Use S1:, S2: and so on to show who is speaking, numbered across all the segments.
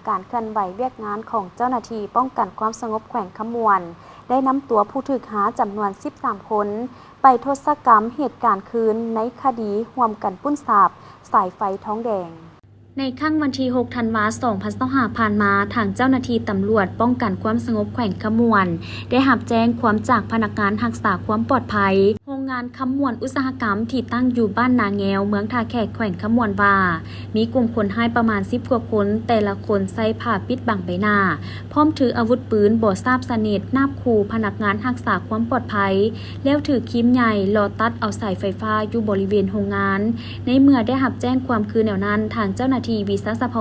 S1: การเคลื่อนไหวเวียกงานของเจ้าหน้าที่ป้องกันความสงบแขวงขมวนได้นำตัวผู้ถูกหาจำนวน 13 คนไปโทษกรรมเหตุการณ์คืนในคดีร่วมกันปุ้นทรัพย์สายไฟท้องแดงในค่ำวันที่ 6 ธันวาคม 2025 ผ่านมาทางเจ้าหน้าที่ตำรวจป้องกันความสงบแขวงขมวนได้รับแจ้งความจากพนักงานรักษาความปลอดภัยโรงงานขมวนอุตสาหกรรมที่ตั้งอยู่บ้านนาแงวเมืองท่าแขกแขวงขมวนว่ามีกลุ่มคนให้ประมาณ10 กว่าคนแต่ละคนใส่ผ้าปิดบังใบหน้าพร้อมถืออาวุธปืนบ่ทราบสาเหตุนาบขู่พนักงานรักษาความปลอดภัยแล้วถือครีมใหญ่ลอตัดเอาสายไฟฟ้าอยู่บริเวณโรงงานในเมื่อได้รับแจ้งความคือแนวนั้นทางเจ้าหน้าที่วิสาสพ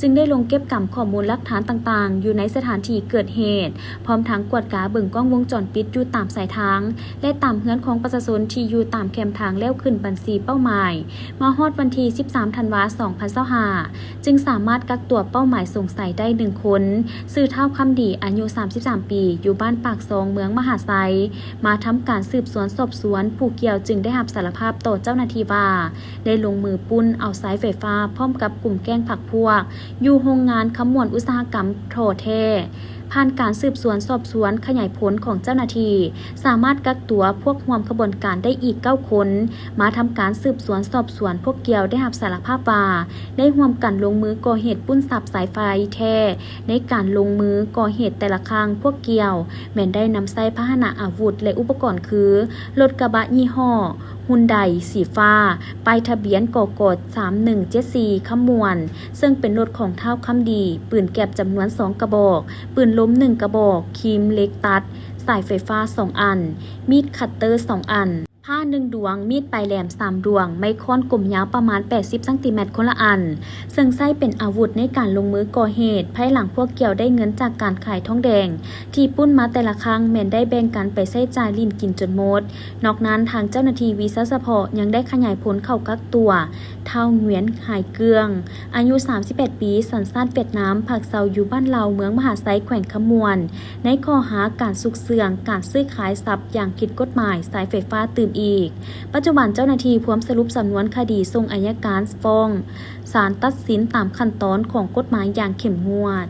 S1: จึงได้ลงเก็บกำข้อมูลหลักฐานต่างๆอยู่ในสถานที่เกิดเหตุพร้อมทั้งกวดกาเบิ่งกล้องวงจรปิดอยู่ตามสายทางและตามเฮือนของประชาชนที่อยู่ตามแคมทางแล้วขึ้นบัญชีเป้าหมายมาฮอดวันที่ 13 ธันวาคม 2025 จึงสามารถกักตัวเป้าหมายสงสัยได้1 คนชื่อเท่าคำดีอายุ 33 ปีอยู่บ้านปากซองเมืองมหาไซมาทำการสืบสวนสอบสวนผู้เกี่ยวจึงได้รับสารภาพต่อเจ้าหน้าที่ว่าได้ลงมือปุ้นเอาสายไฟฟ้าพร้อมกับกลุ่มแก๊งผักพวกอยู่โรงงานขมวนอุตสาหกรรมโทเทผ่านการสืบสวนสอบสวนขยายผลของเจ้าหน้าที่สามารถกักตัวพวกร่วมขบวนการได้อีก9 คนมาทำการสืบสวนสอบสวนพวกเกี่ยวได้รับสารภาพว่าได้ร่วมกันลงมือก่อเหตุปุ้นทรัพย์สายไฟแท้ในการลงมือก่อเหตุแต่ละครั้งพวกเกี่ยวแม้นได้นำใช้พาหนะอาวุธและอุปกรณ์คือรถกระบะยี่ห้อฮุนไดสีฟ้าป้ายทะเบียนกก3174ขมวนซึ่งเป็นรถของเท้าคำดีปืนแก็บจำนวน2 กระบอกปืนล้ม1 กระบอกครีมเล็กตัดสายไฟฟ้า2 อันมีดคัตเตอร์2 อันผ้า1 ดวงมีดปลายแหลม3 ดวงไม้ค้อนกลมยาวประมาณ80 ซนคนละอันซึ่งใช้เป็นอาวุธในการลงมือก่อเหตุภายหลังพวกเกี่ยวได้เงินจากการขายทองแดงที่ปุ้นมาแต่ละครั้งแม่นได้แบ่งกันไปใช้จ่ายลิ้นกินจนหมดนอกนั้นทางเจ้าหน้าที่วิสาสพยังได้ขยายผลเข้ากักตัวเท่าเหวียนหายเกืองอายุ38 ปีสัญชาติเวียดนามผักเซาอยู่บ้านเราเมืองมหาไซแขวงขมวนในข้อหาการซุกเสื่องการซื้อขายทรัพย์อย่างผิดกฎหมายสายไฟฟ้าตื่มอีกปัจจุบันเจ้าหน้าที่พร้อมสรุปสำนวนคดีส่งอัยการฟ้องศาลตัดสินตามขั้นตอนของกฎหมายอย่างเข้มงวด